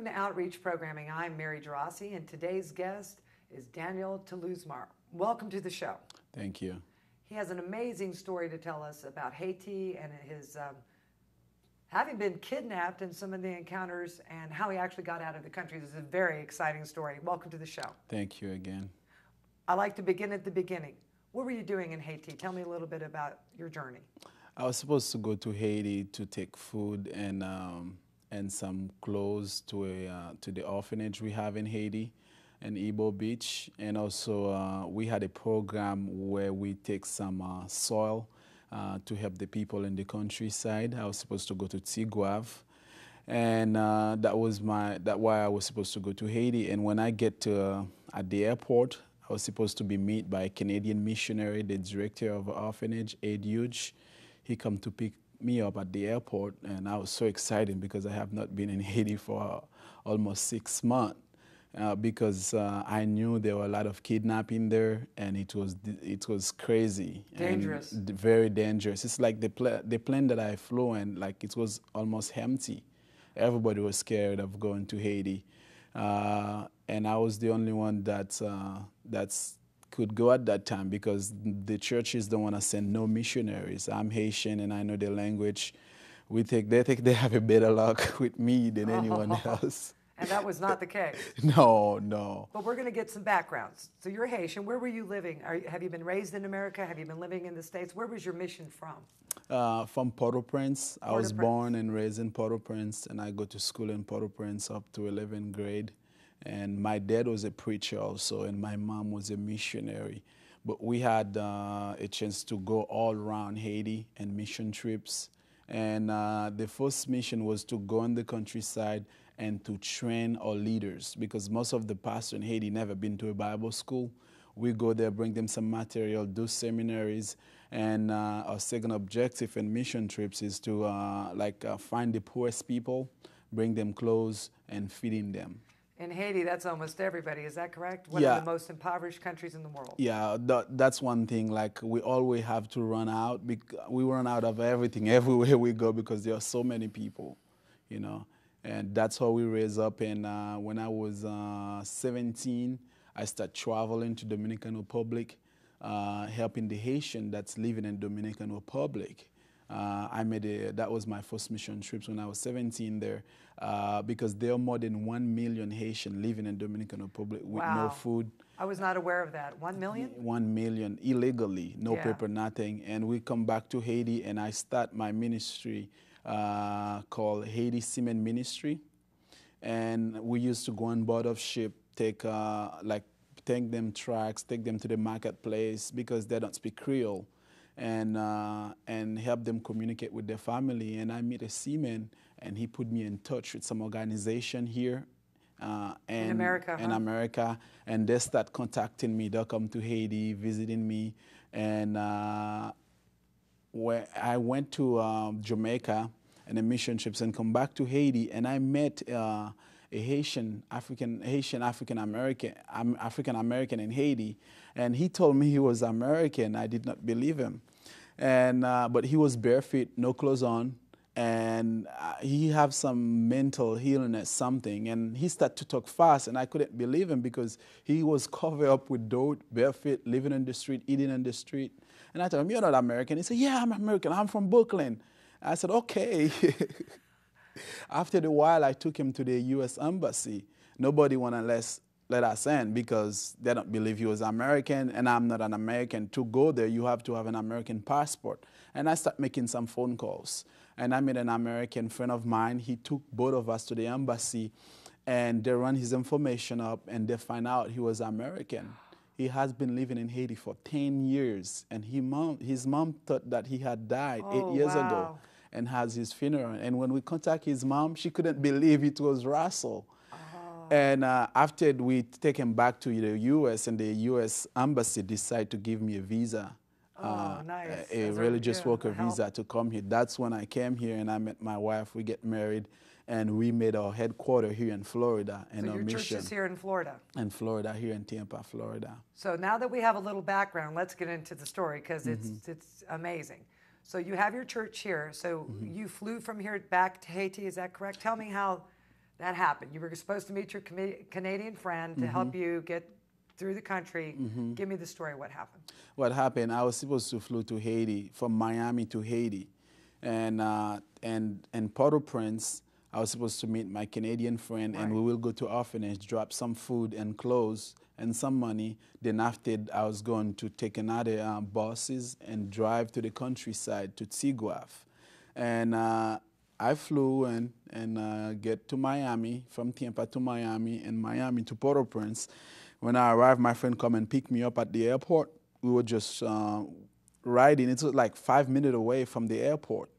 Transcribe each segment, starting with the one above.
Welcome to Outreach Programming. I'm Mary Gerasi, and today's guest is Daniel Thelusmar. Welcome to the show. Thank you. He has an amazing story to tell us about Haiti and his having been kidnapped and some of the encounters and how he actually got out of the country. This is a very exciting story. Welcome to the show. Thank you again. I like to begin at the beginning. What were you doing in Haiti? Tell me a little bit about your journey. I was supposed to go to Haiti to take food and some clothes to the orphanage we have in Haiti, in Ibo Beach, and also we had a program where we take some soil to help the people in the countryside. I was supposed to go to Tigouave, and that's why I was supposed to go to Haiti. And when I get to at the airport, I was supposed to be met by a Canadian missionary, the director of the orphanage, Ed Hughes. He come to pick me up at the airport, and I was so excited because I have not been in Haiti for almost 6 months because I knew there were a lot of kidnapping there, and it was crazy. Dangerous. And very dangerous. It's like the plane that I flew in, like it was almost empty. Everybody was scared of going to Haiti. And I was the only one that could go at that time because the churches don't want to send no missionaries. I'm Haitian and I know the language. They think they have a better luck with me than anyone else. And that was not the case. No. But we're going to get some backgrounds. So you're Haitian. Where were you living? Have you been raised in America? Have you been living in the States? Where was your mission from? From Port-au-Prince. I was born and raised in Port-au-Prince, and I go to school in Port-au-Prince up to 11th grade. And my dad was a preacher also, and my mom was a missionary. But we had a chance to go all around Haiti and mission trips. And the first mission was to go in the countryside and to train our leaders, because most of the pastors in Haiti never been to a Bible school. We go there, bring them some material, do seminaries, and our second objective in mission trips is to find the poorest people, bring them clothes, and feeding them. In Haiti, that's almost everybody. Is that correct? One of the most impoverished countries in the world. Yeah, that's one thing. Like, we always have to run out. We run out of everything everywhere we go because there are so many people, you know. And that's how we raise up. And when I was 17, I started traveling to Dominican Republic, helping the Haitian that's living in Dominican Republic. That was my first mission trips when I was 17 there, because there are more than 1 million Haitian living in Dominican Republic with no food. I was not aware of that. 1 million? 1 million illegally, no paper, nothing. And we come back to Haiti, and I start my ministry called Haiti Cement Ministry. And we used to go on board of ship, take them tracks, take them to the marketplace because they don't speak Creole. And help them communicate with their family. And I met a seaman, and he put me in touch with some organization here in America, and they start contacting me. They'll come to Haiti, visiting me, and where I went to Jamaica and the mission trips, and come back to Haiti, and I met a Haitian African American in Haiti, and he told me he was American. I did not believe him, and but he was barefoot, no clothes on, and he have some mental illness, something, and he started to talk fast, and I couldn't believe him because he was covered up with dirt, barefoot, living in the street, eating in the street, and I told him, "You're not American." He said, "Yeah, I'm American. I'm from Brooklyn." I said, "Okay." After a while, I took him to the U.S. Embassy. Nobody want to let us in because they don't believe he was American, and I'm not an American. To go there, you have to have an American passport. And I started making some phone calls. And I met an American friend of mine. He took both of us to the embassy, and they run his information up, and they find out he was American. He has been living in Haiti for 10 years, and his mom thought that he had died 8 years ago, and has his funeral. And when we contact his mom, she couldn't believe it was Russell. And after we take him back to the U.S., and the U.S. Embassy decided to give me a visa, nice. a religious worker visa to come here. That's when I came here, and I met my wife. We get married, and we made our headquarters here in Florida. And so your church is here in Florida? In Florida, here in Tampa, Florida. So now that we have a little background, let's get into the story, because it's amazing. So you have your church here. So you flew from here back to Haiti, is that correct? Tell me how that happened. You were supposed to meet your Canadian friend to help you get through the country. Give me the story. What happened? What happened? I was supposed to fly to Haiti, from Miami to Haiti, and in Port-au-Prince, I was supposed to meet my Canadian friend, and we will go to orphanage, drop some food and clothes and some money. Then after, I was going to take another buses and drive to the countryside to Tigouaf, and I flew and get to Miami, from Tampa to Miami, and Miami to Port-au-Prince. When I arrived, my friend come and pick me up at the airport. We were just riding. It was like 5 minutes away from the airport.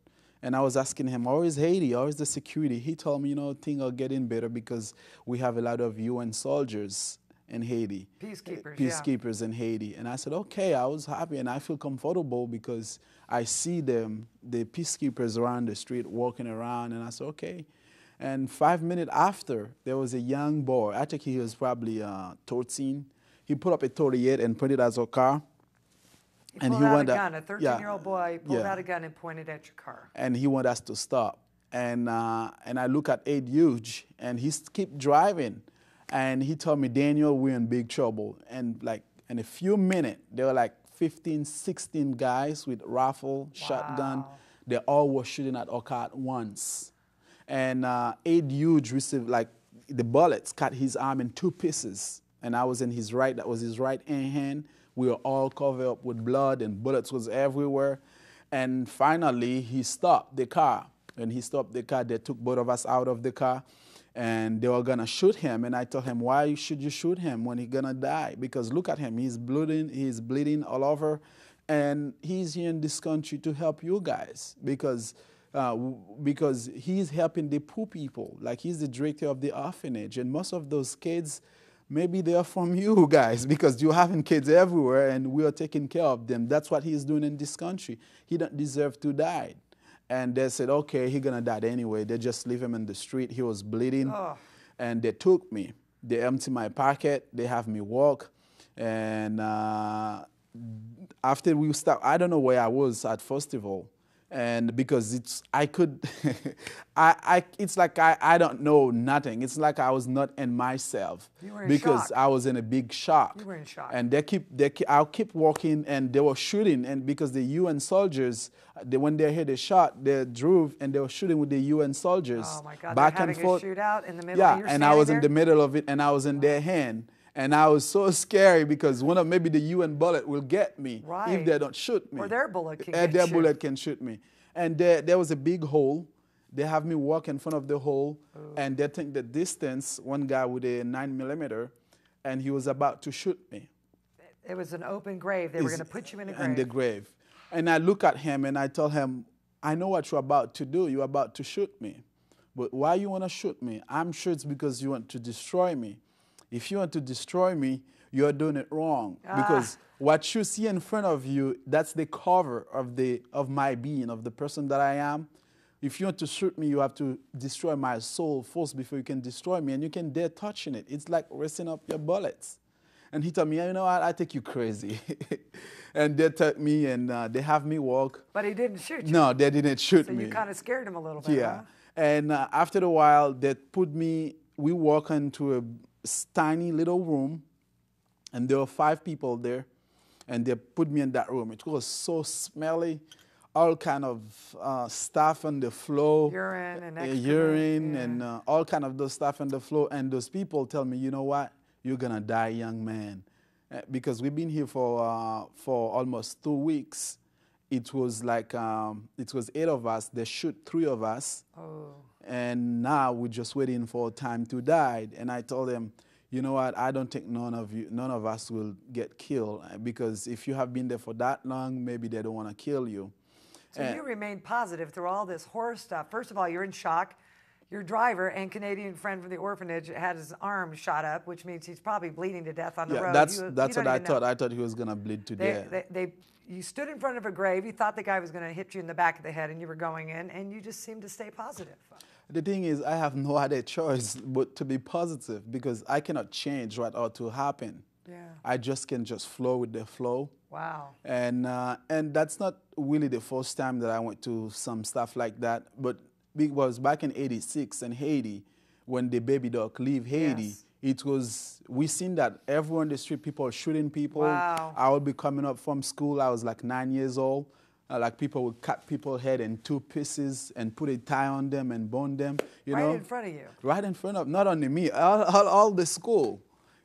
And I was asking him, how is Haiti? How is the security? He told me, you know, things are getting better because we have a lot of UN soldiers in Haiti. Peacekeepers, in Haiti. And I said, okay, I was happy and I feel comfortable because I see them, the peacekeepers around the street walking around. And I said, okay. And 5 minutes after, there was a young boy. I think he was probably 13. He put up a 38 and put it as a car. He pulled out a gun. A 13-year-old boy pulled out a gun and pointed at your car. And he wanted us to stop. And I look at Ed Huge, and he kept driving. And he told me, Daniel, we're in big trouble. And like in a few minutes, there were like 15, 16 guys with rifle, shotgun. They all were shooting at our car at once. And Ed Huge received, like, the bullets cut his arm in 2 pieces. And I was in his right, that was his right hand. We were all covered up with blood and bullets was everywhere. And finally, he stopped the car. When he stopped the car, they took both of us out of the car. And they were going to shoot him. And I told him, why should you shoot him when he's going to die? Because look at him. He's bleeding all over. And he's here in this country to help you guys. Because he's helping the poor people. Like, he's the director of the orphanage. And most of those kids, maybe they're from you guys, because you're having kids everywhere and we are taking care of them. That's what he's doing in this country. He don't deserve to die. And they said, okay, he's going to die anyway. They just leave him in the street. He was bleeding. And they took me. They emptied my pocket. They have me walk. And after we stopped, I don't know where I was at first of all. And because it's like I don't know nothing. It's like I was not in myself. You were in because shock. I was in a big shock. You were in shock. And I'll keep walking, and they were shooting. And because the UN soldiers, when they heard a shot, they drove and they were shooting with the UN soldiers. Oh my God! Back They're and having forth. a shootout in the middle. Yeah, You're and I was there? in the middle of it, and I was in their hand. And I was so scary because maybe the UN bullet will get me if they don't shoot me. Or their bullet can And get their you. bullet can shoot me. And there was a big hole. They have me walk in front of the hole, and they think the distance, one guy with a 9mm, and he was about to shoot me. It was an open grave. They were going to put you in a grave. In the grave. And I look at him and I tell him, I know what you're about to do. You're about to shoot me. But why you want to shoot me? I'm sure it's because you want to destroy me. If you want to destroy me, you're doing it wrong. Because what you see in front of you, that's the cover of my being, of the person that I am. If you want to shoot me, you have to destroy my soul first before you can destroy me. And you can dare touching it. It's like resting up your bullets. And he told me, you know what, I think you're crazy. And they took me and they have me walk. But he didn't shoot you. No, they didn't shoot me. So you kind of scared him a little bit, huh? And after a while, we walk into a tiny little room, and there were 5 people there, and they put me in that room. It was so smelly, all kind of stuff on the floor. Urine and excrement. Urine and all kind of those stuff on the floor. And those people tell me, you know what, you're going to die, young man. Because we've been here for almost 2 weeks. It was like, it was 8 of us. They shoot 3 of us. And now we're just waiting for time to die. And I told them, you know what, I don't think none of us will get killed. Because if you have been there for that long, maybe they don't want to kill you. So you remained positive through all this horror stuff. First of all, you're in shock. Your driver and Canadian friend from the orphanage had his arm shot up, which means he's probably bleeding to death on the road. That's what I thought. I thought he was going to bleed to death. You stood in front of a grave. You thought the guy was going to hit you in the back of the head, and you were going in, and you just seemed to stay positive. The thing is, I have no other choice but to be positive because I cannot change what ought to happen. Yeah. I just can flow with the flow. Wow. And that's not really the first time that I went to some stuff like that. But it was back in '86 in Haiti. when the baby duck leave Haiti. Yes. It was, we seen that everyone on the street, people shooting people. Wow. I would be coming up from school. I was like 9 years old. Like people would cut people's head in 2 pieces and put a tie on them and bone them. You know, Right in front of you. right in front of, not only me, all the school.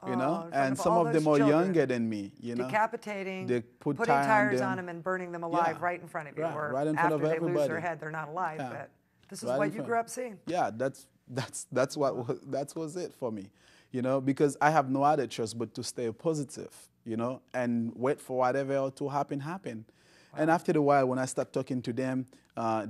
You know, in front and of some all of them those are children. younger than me. You know, Decapitating, they put putting tie tires on on them. them and burning them alive Yeah. right in front of you. Right, Or right in front after of they lose their everybody. head, they're not alive. Yeah. But this is Right what in you front. grew up seeing. Yeah, that was it for me, you know, because I have no other choice but to stay positive, you know, and wait for whatever to happen. Wow. And after a while, when I started talking to them,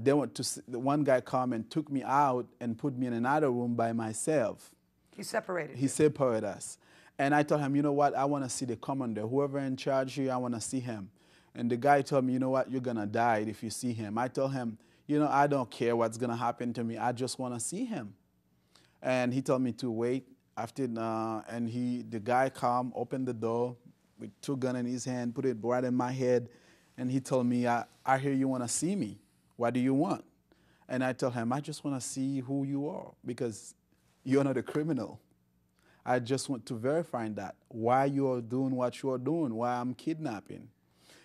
they went to one guy come and took me out and put me in another room by myself. He separated He you. separated us. And I told him, you know what, I want to see the commander. Whoever in charge here, I want to see him. And the guy told me, you know what, you're going to die if you see him. I told him, you know, I don't care what's going to happen to me. I just want to see him. And he told me to wait. After, the guy come, opened the door with 2 guns in his hand, put it right in my head. And he told me, I hear you want to see me. What do you want? And I told him, I just want to see who you are because you're not a criminal. I just want to verify that, why you are doing what you are doing, why I'm kidnapping.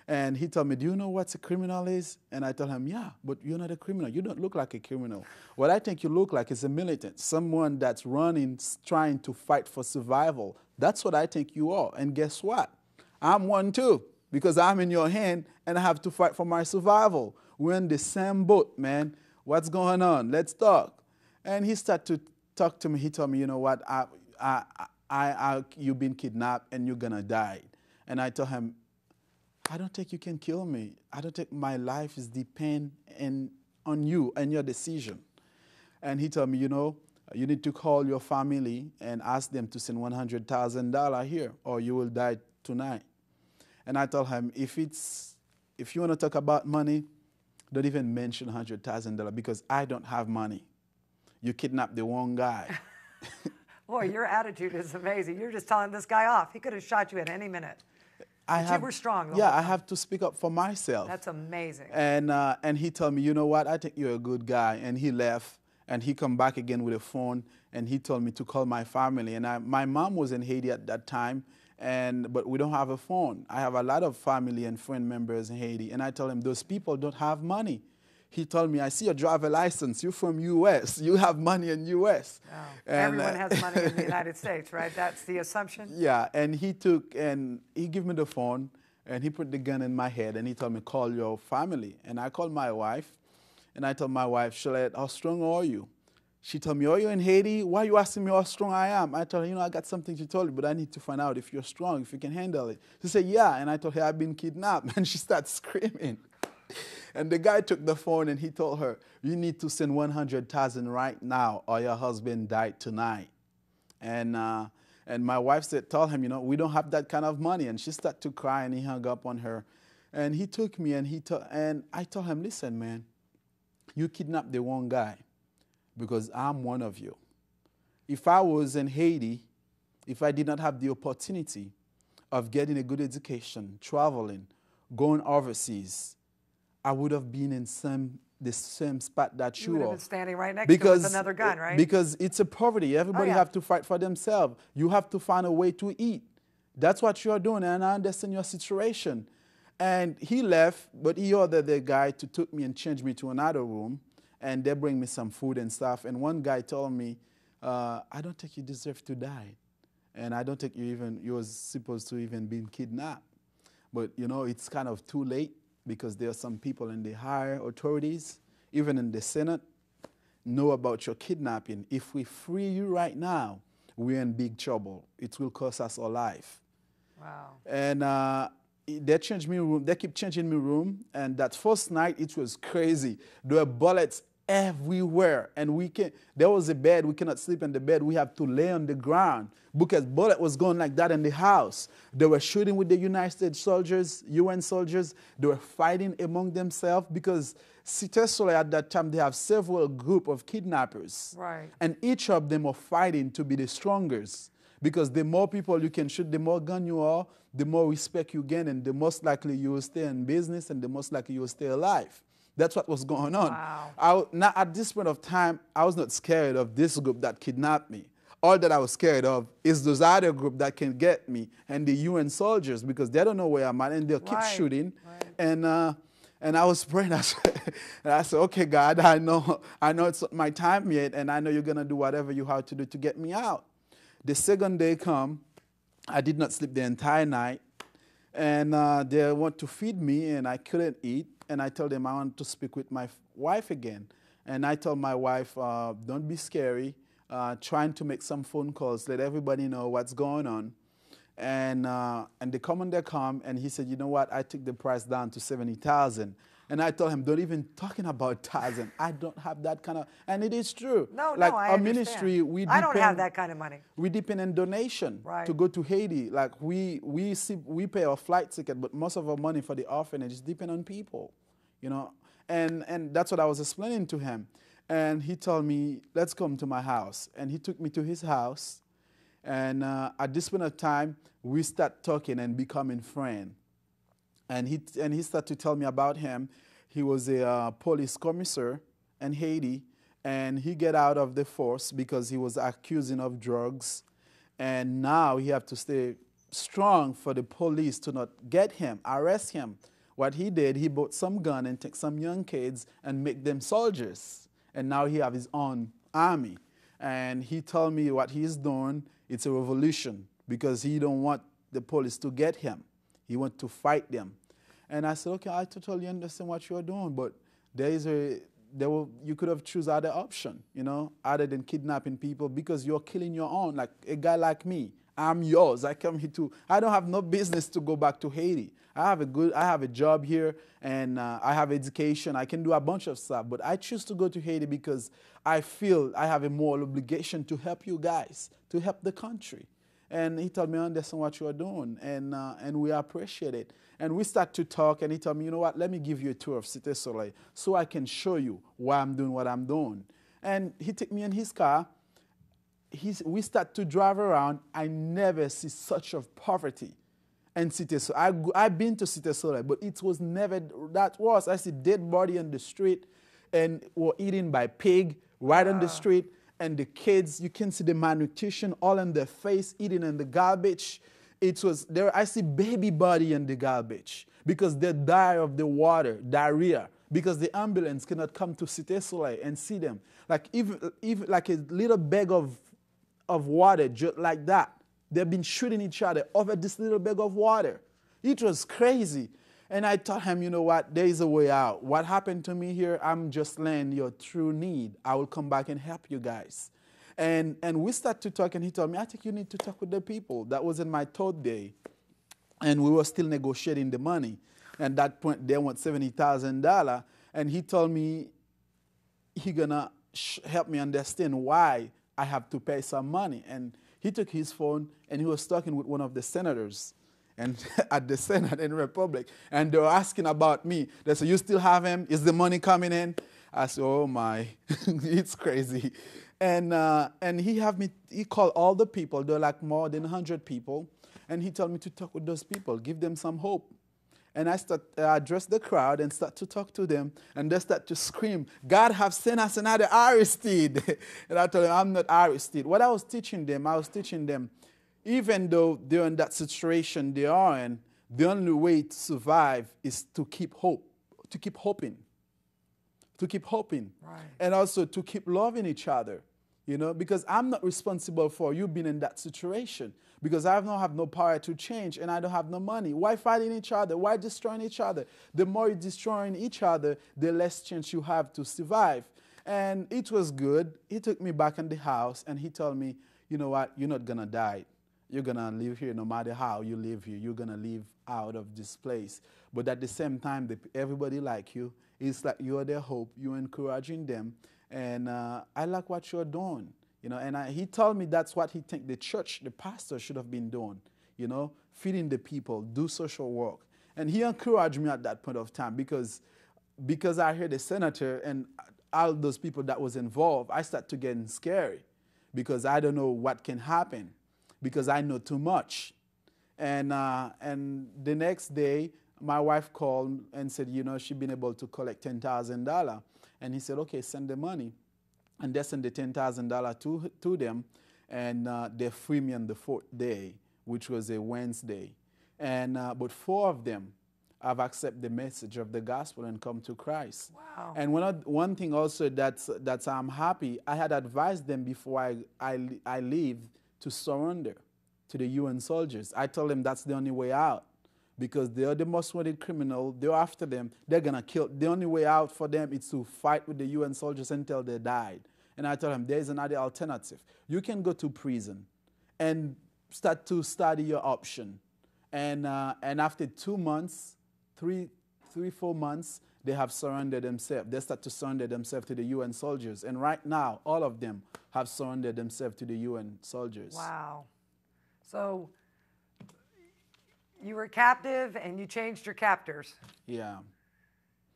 And he told me, do you know what a criminal is? And I told him, yeah, but you're not a criminal. You don't look like a criminal. What I think you look like is a militant, someone that's running, trying to fight for survival. That's what I think you are. And guess what? I'm one too, because I'm in your hand and I have to fight for my survival. We're in the same boat, man. What's going on? Let's talk. And he started to talk to me. He told me, you know what, you've been kidnapped and you're going to die. And I told him, I don't think you can kill me. I don't think my life is depend on you and your decision. And he told me, you know, you need to call your family and ask them to send $100,000 here or you will die tonight. And I told him, if you want to talk about money, don't even mention $100,000 because I don't have money. You kidnapped the wrong guy. Boy, your attitude is amazing. You're just telling this guy off. He could have shot you at any minute. You were strong. Yeah, I have to speak up for myself. That's amazing. And he told me, you know what, I think you're a good guy. And he left, and he come back again with a phone, and he told me to call my family. And my mom was in Haiti at that time, but we don't have a phone. I have a lot of family and friend members in Haiti, and I told him, those people don't have money. He told me, I see your driver license. You're from U.S. You have money in U.S. Oh. Everyone has money in the United States, right? That's the assumption? Yeah, and he gave me the phone, and he put the gun in my head, and he told me, call your family. And I called my wife, and I told my wife, Shalette, how strong are you? She told me, are you in Haiti? Why are you asking me how strong I am? I told her, you know, I got something to tell you, but I need to find out if you're strong, if you can handle it. She said, yeah, and I told her, I've been kidnapped, and she started screaming. And the guy took the phone and he told her, you need to send $100,000 right now or your husband died tonight. And my wife said, tell him, you know, we don't have that kind of money. And she started to cry and he hung up on her. And he took me and I told him, listen, man, you kidnapped the wrong guy because I'm one of you. If I was in Haiti, if I did not have the opportunity of getting a good education, traveling, going overseas, I would have been in the same spot that you would are. have been standing right next to him with another gun, right? Because it's a poverty. Everybody have to fight for themselves. You have to find a way to eat. That's what you're doing, and I understand your situation. And he left, but he ordered the guy to take me and change me to another room, and they bring me some food and stuff. And one guy told me, I don't think you deserve to die. And I don't think you was supposed to even be kidnapped. But, you know, it's kind of too late. Because there are some people in the higher authorities, even in the Senate, know about your kidnapping. If we free you right now, we're in big trouble. It will cost us our life. Wow. And they changed me room. They keep changing me room. And that first night, it was crazy. There were bullets everywhere. And there was a bed. We cannot sleep in the bed. We have to lay on the ground because bullet was going like that in the house. They were shooting with the United States soldiers, UN soldiers. They were fighting among themselves because successfully at that time, they have several group of kidnappers. Right. And each of them are fighting to be the strongest because the more people you can shoot, the more gun you are, the more respect you gain, and the most likely you will stay in business and the most likely you will stay alive. That's what was going on. Wow. Now at this point of time, I was not scared of this group that kidnapped me. All that I was scared of is those other group that can get me and the UN soldiers, because they don't know where I'm at and they'll keep shooting. Right. And I was praying. And I said, okay, God, I know it's not my time yet, and I know you're gonna do whatever you have to do to get me out. The second day come, I did not sleep the entire night, and they want to feed me, and I couldn't eat. And I told them I want to speak with my wife again. And I told my wife, don't be scary. Trying to make some phone calls, let everybody know what's going on. And the commander come, and he said, you know what, I took the price down to 70,000. And I told him, don't even talking about 1,000. I don't have that kind of, and it is true. No, like I our understand. ministry, we I depend, don't have that kind of money. We depend on donation Right. to go to Haiti. Like we pay our flight ticket, but most of our money for the orphanage is depend on people, you know. And that's what I was explaining to him. And he told me, let's come to my house. And he took me to his house. And at this point of time, we start talking and becoming friends. And he started to tell me about him. He was a police commissioner in Haiti. And he get out of the force because he was accused of drugs. And now he have to stay strong for the police to not get him, arrest him. What he did, he bought some gun and take some young kids and make them soldiers. And now he have his own army. And he told me what he's doing, it's a revolution, because he don't want the police to get him. He want to fight them. And I said, okay, I totally understand what you're doing, but you could have choose other option, you know, other than kidnapping people, because you're killing your own. Like a guy like me, I'm yours. I come here I don't have no business to go back to Haiti. I have a job here, and I have education. I can do a bunch of stuff, but I choose to go to Haiti because I feel I have a moral obligation to help you guys, to help the country. And he told me, I understand what you are doing, and we appreciate it. And we start to talk, and he told me, you know what, let me give you a tour of Cité Soleil so I can show you why I'm doing what I'm doing. And he took me in his car. We start to drive around. I never see such of poverty. And Cité Soleil, I've been to Cité Soleil, but it was never that worse. I see dead body on the street, and were eaten by pig right on the street. And the kids, you can see the malnutrition all in their face, eating in the garbage. It was there. I see baby body in the garbage because they die of the water, diarrhea, because the ambulance cannot come to Cité Soleil and see them. Like even like a little bag of water, just like that. They've been shooting each other over this little bag of water. It was crazy. And I told him, you know what, there is a way out. What happened to me here, I'm just laying your true need. I will come back and help you guys. And we started to talk, and he told me, I think you need to talk with the people. That was in my third day. And we were still negotiating the money. And at that point, they want $70,000. And he told me he gonna help me understand why I have to pay some money. And he took his phone, and he was talking with one of the senators and at the Senate in Republic. And they were asking about me. They said, you still have him? Is the money coming in? I said, oh, my, it's crazy. And he called all the people. There were like more than 100 people. And he told me to talk with those people, give them some hope. And I addressed the crowd and start to talk to them. And they start to scream, God have sent us another Aristide. And I told them, I'm not Aristide. What I was teaching them, even though they're in that situation they are in, the only way to survive is to keep hope, to keep hoping. Right. And also to keep loving each other, you know, because I'm not responsible for you being in that situation, because I don't have no power to change, and I don't have no money. Why fighting each other? Why destroying each other? The more you're destroying each other, the less chance you have to survive. And it was good. He took me back in the house, and he told me, you know what, you're not going to die. You're going to live here no matter how you live here. You're going to live out of this place. But at the same time, everybody like you. It's like you're their hope. You're encouraging them. And I like what you're doing. You know, and he told me that's what he think the church, the pastor should have been doing. You know, feeding the people, do social work. And he encouraged me at that point of time because I heard the senator and all those people that was involved, I started to get scary because I don't know what can happen because I know too much. And the next day, my wife called and said, you know, she'd been able to collect $10,000. And he said, okay, send the money. And they sent the $10,000 to them, and they freed me on the fourth day, which was a Wednesday. And but four of them have accepted the message of the gospel and come to Christ. Wow. And one thing also that I'm happy, I had advised them before I leave to surrender to the UN soldiers. I told them that's the only way out, because they're the most wanted criminal. They're after them. They're going to kill. The only way out for them is to fight with the UN soldiers until they died. And I told them there's another alternative. You can go to prison and start to study your option. And after 2 months, 4 months, they have surrendered themselves. They start to surrender themselves to the UN soldiers. And right now, all of them have surrendered themselves to the UN soldiers. Wow. So you were captive and you changed your captors. Yeah.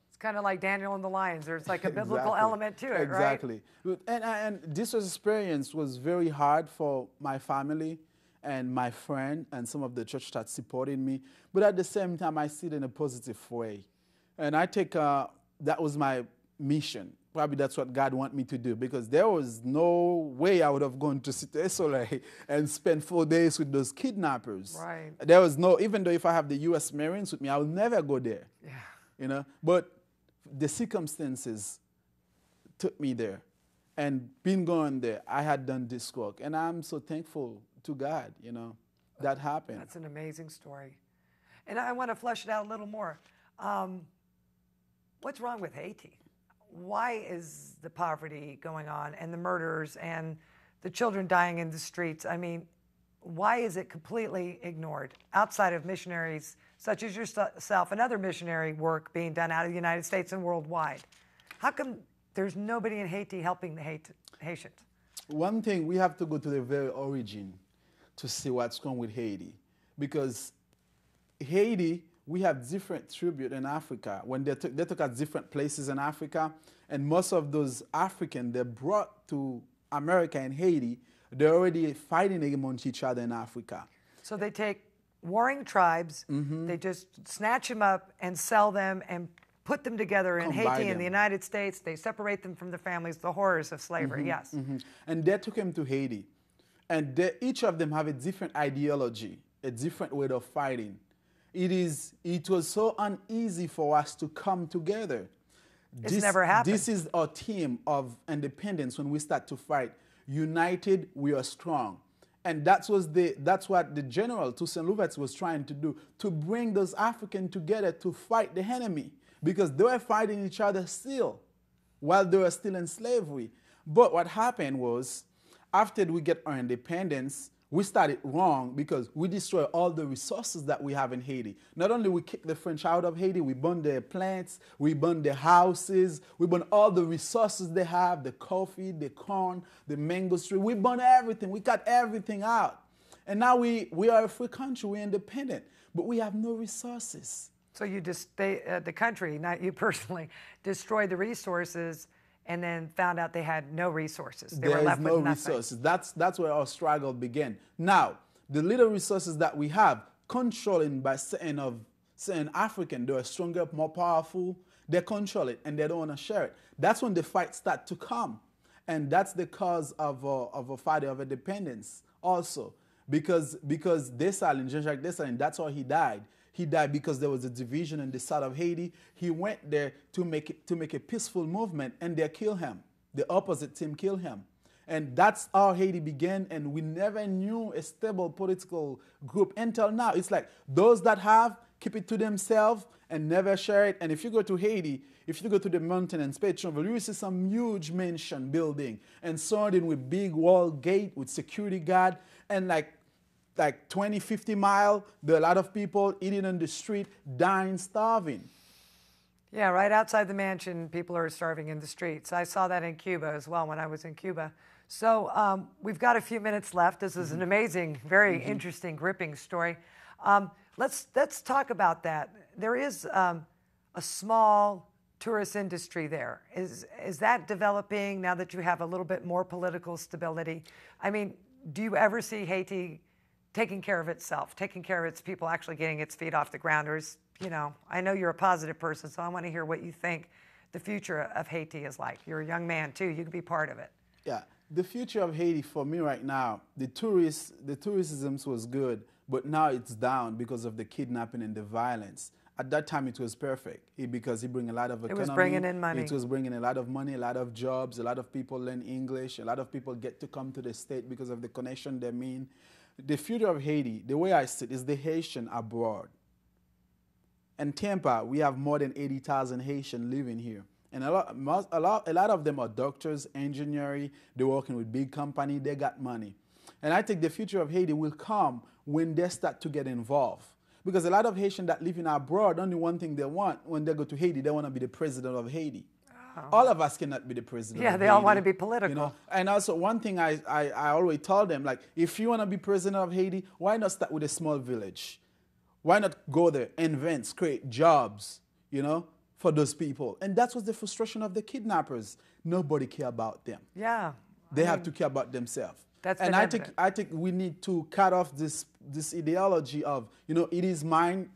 It's kind of like Daniel and the lions. There's like a biblical Exactly. element to it, Exactly. right? And this experience was very hard for my family and my friend and some of the church that supported me. But at the same time, I see it in a positive way. And I take, that was my mission. Probably that's what God wanted me to do, because there was no way I would have gone to Cité Soleil and spent 4 days with those kidnappers. Right. There was no, even though if I have the U.S. Marines with me, I will never go there. Yeah. You know, but the circumstances took me there. And being going there, I had done this work. And I'm so thankful to God, you know, that happened. That's an amazing story. And I want to flesh it out a little more. What's wrong with Haiti? Why is the poverty going on and the murders and the children dying in the streets? I mean, why is it completely ignored outside of missionaries such as yourself and other missionary work being done out of the United States and worldwide? How come there's nobody in Haiti helping the Haitians? One thing, we have to go to the very origin to see what's wrong with Haiti. Because Haiti, we have different tributes in Africa. When they took us different places in Africa, and most of those Africans they brought to America and Haiti, they're already fighting amongst each other in Africa. So they take warring tribes, they just snatch them up and sell them and put them together in Haiti and the United States. They separate them from their families, the horrors of slavery, yes. And they took them to Haiti. And each of them have a different ideology, a different way of fighting. It was so uneasy for us to come together. It's never happened. This is our team of independence when we start to fight. United, we are strong. And that's what the general Toussaint Louverture was trying to do, to bring those Africans together to fight the enemy. Because they were fighting each other still, while they were still in slavery. But what happened was, after we get our independence, we started wrong because we destroyed all the resources that we have in Haiti. Not only we kicked the French out of Haiti, we burned their plants, we burned their houses, we burned all the resources they have, the coffee, the corn, the mango tree. We burned everything. We cut everything out. And now we are a free country. We're independent. But we have no resources. So you just, the country, not you personally, destroyed the resources and then found out they had no resources. They were left with nothing. Resources. That's where our struggle began. Now, the little resources that we have, controlling by certain African, they are stronger, more powerful, they control it and they don't want to share it. That's when the fights start to come. And that's the cause of a fight of independence also. Because Dessalines, Jean-Jacques Dessalines, that's how he died. He died because there was a division in the south of Haiti. He went there to make a peaceful movement, and they killed him. The opposite team killed him. And that's how Haiti began, and we never knew a stable political group until now. It's like those that have, keep it to themselves and never share it. And if you go to Haiti, if you go to the mountain and Pétionville, you will see some huge mansion building and surrounded with big wall gate with security guard, and like 20, 50 miles, there are a lot of people eating on the street, dying, starving. Yeah, right outside the mansion, people are starving in the streets. I saw that in Cuba as well when I was in Cuba. So we've got a few minutes left. This is an amazing, very interesting, gripping story. Let's talk about that. There is a small tourist industry there. Is that developing now that you have a little bit more political stability? I mean, do you ever see Haiti taking care of itself, taking care of its people, actually getting its feet off the ground? Or is, you know, I know you're a positive person, so I want to hear what you think the future of Haiti is like. You're a young man too. You could be part of it. Yeah, the future of Haiti for me right now, the tourism was good, but now it's down because of the kidnapping and the violence. At that time, it was perfect because it bring a lot of economy. It was bringing in money. It was bringing a lot of money, a lot of jobs, a lot of people learn English, a lot of people get to come to the state because of the connection they mean. The future of Haiti, the way I see it, is the Haitian abroad. In Tampa, we have more than 80,000 Haitians living here. And a lot of them are doctors, engineering, they're working with big companies, they got money. And I think the future of Haiti will come when they start to get involved. Because a lot of Haitians that live in abroad, only one thing they want when they go to Haiti, they want to be the president of Haiti. Oh. All of us cannot be the president of Haiti. Yeah, they all want to be political. You know? And also one thing I always tell them, like, if you want to be president of Haiti, why not start with a small village? Why not go there, invent, create jobs, you know, for those people? And that was the frustration of the kidnappers. Nobody care about them. Yeah. They have to care about themselves. That's and I think we need to cut off this ideology of, you know, it is mine,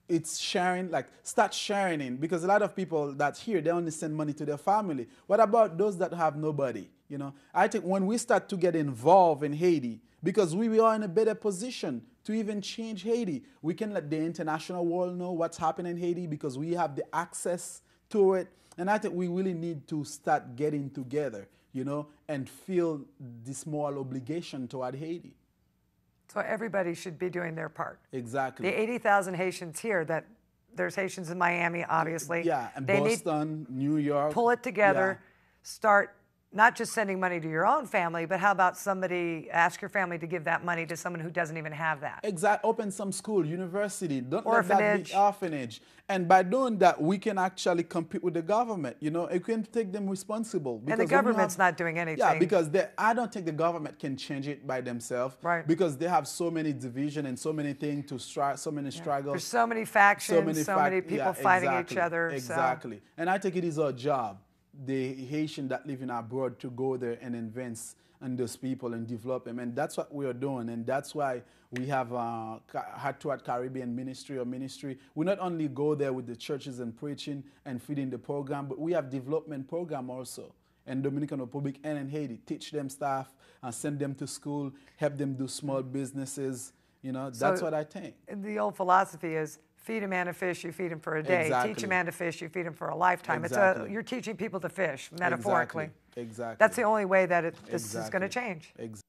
it's sharing, like start sharing it, because a lot of people that's here, they only send money to their family. What about those that have nobody? You know, I think when we start to get involved in Haiti, because we are in a better position to even change Haiti, we can let the international world know what's happening in Haiti because we have the access to it. And I think we really need to start getting together, you know, and feel this moral obligation toward Haiti. So everybody should be doing their part. Exactly. The 80,000 Haitians here, that there's Haitians in Miami, obviously. Yeah, and they Boston, New York. Pull it together, yeah. Start not just sending money to your own family, but how about somebody, ask your family to give that money to someone who doesn't even have that. Exactly. Open some school, university. Don't orphanage. Let that be orphanage. And by doing that, we can actually compete with the government. You know, it can take them responsible. And the government's not doing anything. Yeah, because I don't think the government can change it by themselves. Right. Because they have so many divisions and so many things to so many struggles. There's so many factions, so many people fighting each other. Exactly. So. And I think it is our job, the Haitian that live in abroad, to go there and invest in those people and develop them. And that's what we are doing. And that's why we have Heart to Heart Caribbean ministry. We not only go there with the churches and preaching and feeding the program, but we have development program also in Dominican Republic and in Haiti. Teach them stuff, send them to school, help them do small businesses. You know, that's what I think. The old philosophy is, feed a man a fish, you feed him for a day. Exactly. Teach a man to fish, you feed him for a lifetime. Exactly. You're teaching people to fish, metaphorically. Exactly. That's the only way that this is going to change. Exactly.